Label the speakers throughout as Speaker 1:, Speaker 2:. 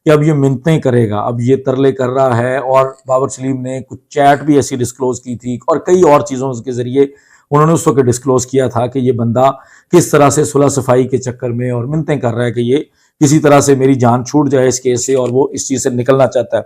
Speaker 1: کہ اب یہ منتیں کرے گا، اب یہ ترلے کر رہا ہے. اور بابر سلیم نے کچھ چیٹ بھی ایسی ڈسکلوز کی تھی اور کئی اور چیزوں کے ذریعے انہوں نے اس وقت ڈسکلوز کیا تھا کہ یہ بندہ کس طرح سے صلح صفائی کے چکر میں اور منتیں کر رہا ہے کہ یہ کسی طرح سے میری جان چھوٹ جائے اس کیس سے، اور وہ اس چیز سے نکلنا چاہتا ہے.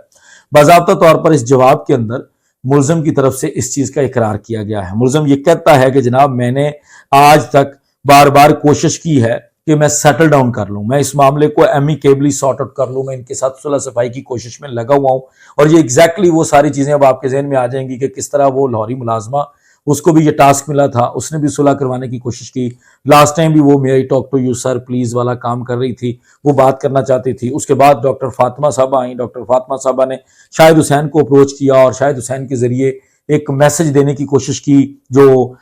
Speaker 1: باضابطہ طور پر اس جواب کے اندر ملزم کی طرف سے اس چیز کا اقرار کیا گیا ہے. ملزم یہ کہتا ہے کہ جناب میں نے آج تک بار بار کوشش کی ہے کہ میں سیٹل ڈاؤن کر لوں، میں اس معاملے کو ایمیکیبلی سارٹ آؤٹ کر لوں، میں ان کے ساتھ صلح صفائی کی کوشش میں لگا ہوا ہوں. اور یہ ایگزیکٹلی وہ ساری چیزیں اب آپ کے ذہن میں آ جائیں گی کہ کس طرح وہ لاہوری ملازمہ، اس کو بھی یہ ٹاسک ملا تھا، اس نے بھی صلح کروانے کی کوشش کی. لاسٹ ٹائم بھی وہ میری talk to you sir please والا کام کر رہی تھی، وہ بات کرنا چاہتی تھی. اس کے بعد ڈاکٹر فاطمہ صاحبہ آئیں، ڈاکٹر فاطمہ صاحبہ نے شاہد حسین کو اپروچ کیا اور شاہد حسین کے ذریعے ایک میسج دینے کی کوشش کی. جو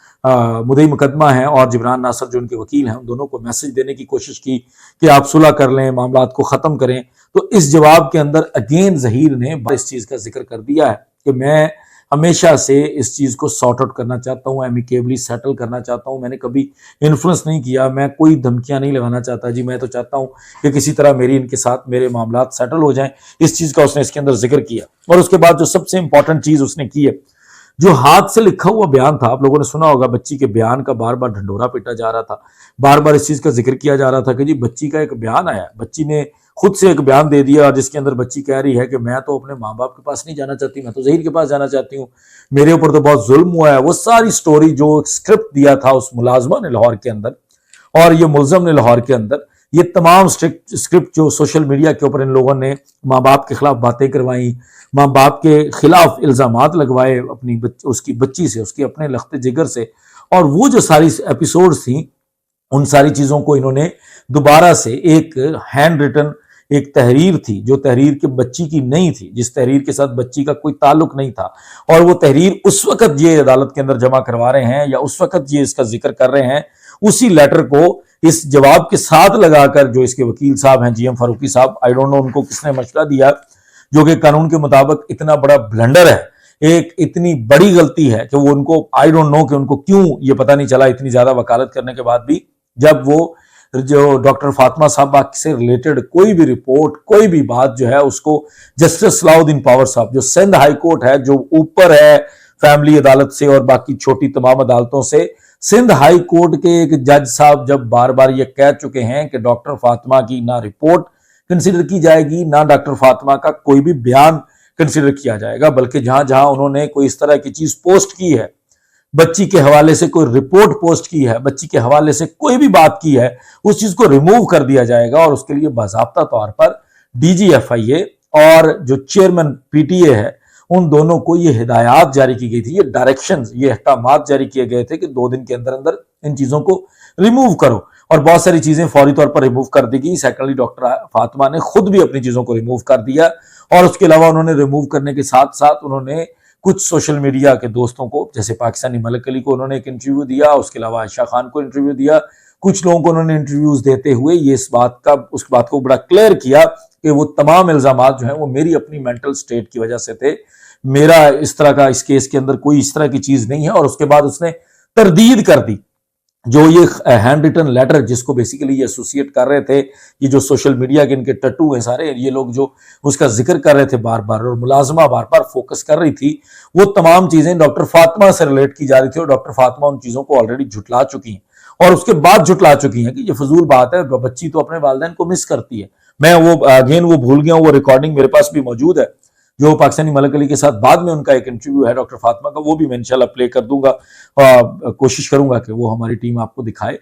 Speaker 1: مدعی مقدمہ ہیں اور جبران ناصر جو ان کے وکیل ہیں، ان دونوں کو میسج دینے کی کوشش کی کہ آپ صلح کر لیں، معاملات کو ختم کریں. تو اس جواب کے اندر اگین ظہیر نے اس چیز کا ذکر کر دیا ہے کہ میں ہمیشہ سے اس چیز کو سارٹ آؤٹ کرنا چاہتا ہوں، ایمیکیبلی سیٹل کرنا چاہتا ہوں. میں نے کبھی انفلوئنس نہیں کیا، میں کوئی دھمکیاں نہیں لگانا چاہتا جی، میں تو چاہتا ہوں کہ کسی طرح میری ان کے ساتھ میرے معاملات سیٹل ہو جائیں. اس چیز کا اس نے اس کے اندر ذکر کیا. اور اس کے بعد جو سب سے امپورٹنٹ چیز اس نے کی ہے، جو ہاتھ سے لکھا ہوا بیان تھا، آپ لوگوں نے سنا ہوگا بچی کے بیان کا بار بار ڈھنڈورا پیٹا جا رہا تھا، بار بار اس چیز کا ذکر کیا جا رہا تھا کہ جی بچی کا ایک بیان آیا، بچی نے خود سے ایک بیان دے دیا جس کے اندر بچی کہہ رہی ہے کہ میں تو اپنے ماں باپ کے پاس نہیں جانا چاہتی، میں تو ظہیر کے پاس جانا چاہتی ہوں، میرے اوپر تو بہت ظلم ہوا ہے. وہ ساری سٹوری جو اسکرپٹ دیا تھا اس ملازمہ نے لاہور کے اندر اور یہ ملزم نے لاہور کے اندر، یہ تمام اسکرپٹ جو سوشل میڈیا کے اوپر ان لوگوں نے ماں باپ کے خلاف باتیں کروائیں، ماں باپ کے خلاف الزامات لگوائے اپنی اس کی بچی سے، اس کے اپنے لخت جگر سے، اور وہ جو ساری ایپیسوڈز تھیں ان ساری چیزوں کو انہوں نے دوبارہ سے ایک ہینڈ ریٹن ایک تحریر تھی جو تحریر کے بچی کی نہیں تھی، جس تحریر کے ساتھ بچی کا کوئی تعلق نہیں تھا، اور وہ تحریر اس وقت یہ عدالت کے اندر جمع کروا رہے ہیں یا اس وقت یہ اس کا ذکر کر رہے ہیں، اسی لیٹر کو اس جواب کے ساتھ لگا کر جو اس کے وکیل صاحب ہیں جی ایم فاروقی صاحب، آئی ڈونٹ نو ان کو کس نے مشورہ دیا، جو کہ قانون کے مطابق اتنا بڑا بلنڈر ہے، ایک اتنی بڑی غلطی ہے کہ وہ ان کو آئی ڈونٹ نو کہ ان کو کیوں یہ پتہ نہیں چلا اتنی زیادہ وکالت کرنے کے بعد بھی، جب وہ جو ڈاکٹر فاطمہ صاحبہ سے ریلیٹڈ کوئی بھی رپورٹ کوئی بھی بات جو ہے اس کو جسٹس صلاح الدین پاور صاحب جو سندھ ہائی کورٹ ہے جو اوپر ہے فیملی عدالت سے اور باقی چھوٹی تمام عدالتوں سے، سندھ ہائی کورٹ کے ایک جج صاحب جب بار بار یہ کہہ چکے ہیں کہ ڈاکٹر فاطمہ کی نہ رپورٹ کنسیڈر کی جائے گی، نہ ڈاکٹر فاطمہ کا کوئی بھی بیان کنسیڈر کیا جائے گا، بلکہ جہاں جہاں انہوں نے کوئی اس طرح کی چیز پوسٹ کی ہے، بچی کے حوالے سے کوئی رپورٹ پوسٹ کی ہے، بچی کے حوالے سے کوئی بھی بات کی ہے، اس چیز کو ریموو کر دیا جائے گا. اور اس کے لیے باضابطہ طور پر ڈی جی ایف آئی اے اور جو چیئرمین پی ٹی اے ہے ان دونوں کو یہ ہدایات جاری کی گئی تھی، یہ ڈائریکشنز، یہ احکامات جاری کیے گئے تھے کہ 2 دن کے اندر اندر ان چیزوں کو ریموو کرو، اور بہت ساری چیزیں فوری طور پر ریموو کر دی گئی. سیکنڈلی ڈاکٹر فاطمہ نے خود بھی اپنی چیزوں کو ریموو کر دیا، اور اس کے علاوہ انہوں نے ریموو کرنے کے ساتھ ساتھ انہوں نے کچھ سوشل میڈیا کے دوستوں کو، جیسے پاکستانی ملک علی کو انہوں نے ایک انٹرویو دیا، اس کے علاوہ عائشہ خان کو انٹرویو دیا، کچھ لوگوں کو انہوں نے انٹرویوز دیتے ہوئے یہ اس بات کو بڑا کلیئر کیا کہ وہ تمام الزامات جو ہیں وہ میری اپنی مینٹل سٹیٹ کی وجہ سے تھے، میرا اس طرح کا اس کیس کے اندر کوئی اس طرح کی چیز نہیں ہے. اور اس کے بعد اس نے تردید کر دی جو یہ ہینڈ ریٹن لیٹر جس کو بیسیکلی یہ ایسوسیٹ کر رہے تھے، یہ جو سوشل میڈیا کے ان کے ٹٹو ہیں سارے، یہ لوگ جو اس کا ذکر کر رہے تھے بار بار اور ملازمہ بار بار فوکس کر رہی تھی، وہ تمام چیزیں ڈاکٹر فاطمہ سے ریلیٹ کی جا رہی تھی، اور ڈاکٹر فاطمہ ان چیزوں کو آلریڈی جھٹلا چکی ہیں، اور اس کے بعد جھٹلا چکی ہیں کہ یہ فضول بات ہے، بچی تو اپنے والدین کو مس کرتی ہے. میں وہ بھول گیا ہوں، وہ ریکارڈنگ میرے پاس بھی موجود ہے جو پاکستانی ملک علی کے ساتھ بعد میں ان کا ایک انٹرویو ہے ڈاکٹر فاطمہ کا، وہ بھی میں انشاءاللہ پلے کر دوں گا، کوشش کروں گا کہ وہ ہماری ٹیم آپ کو دکھائے.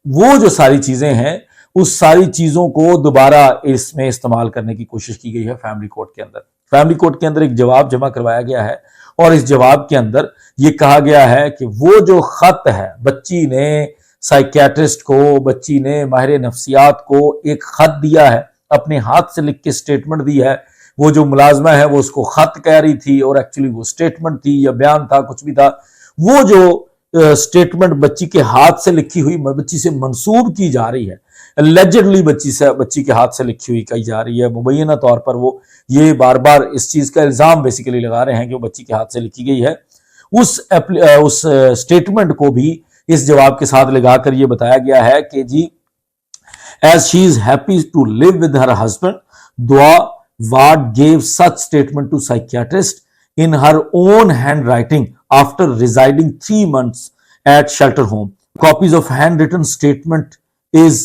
Speaker 1: وہ جو ساری چیزیں ہیں اس ساری چیزوں کو دوبارہ اس میں استعمال کرنے کی کوشش کی گئی ہے فیملی کورٹ کے اندر. فیملی کورٹ کے اندر ایک جواب جمع کروایا گیا ہے، اور اس جواب کے اندر یہ کہا گیا ہے کہ وہ جو خط ہے بچی نے سائیکیٹرسٹ کو، بچی نے ماہر نفسیات کو ایک خط دیا ہے، اپنے ہاتھ سے لکھ کے سٹیٹمنٹ دی ہے، وہ جو ملازمہ ہے وہ اس کو خط کہہ رہی تھی اور ایکچولی وہ سٹیٹمنٹ تھی یا بیان تھا، کچھ بھی تھا. وہ جو سٹیٹمنٹ بچی کے ہاتھ سے لکھی ہوئی بچی سے منسوب کی جا رہی ہے، اللیجڈلی بچی کے ہاتھ سے لکھی ہوئی کہی جا رہی ہے، مبینہ طور پر وہ یہ بار بار اس چیز کا الزام بیسیکلی لگا رہے ہیں کہ وہ بچی کے ہاتھ سے لکھی گئی ہے. اس سٹیٹمنٹ کو بھی اس جواب کے ساتھ لگا کر یہ بتایا گیا ہے کہ جی as she is happy to live with her husband, دعا Ward gave such statement to psychiatrist in her own handwriting after residing 3 months at shelter home. Copies of handwritten statement is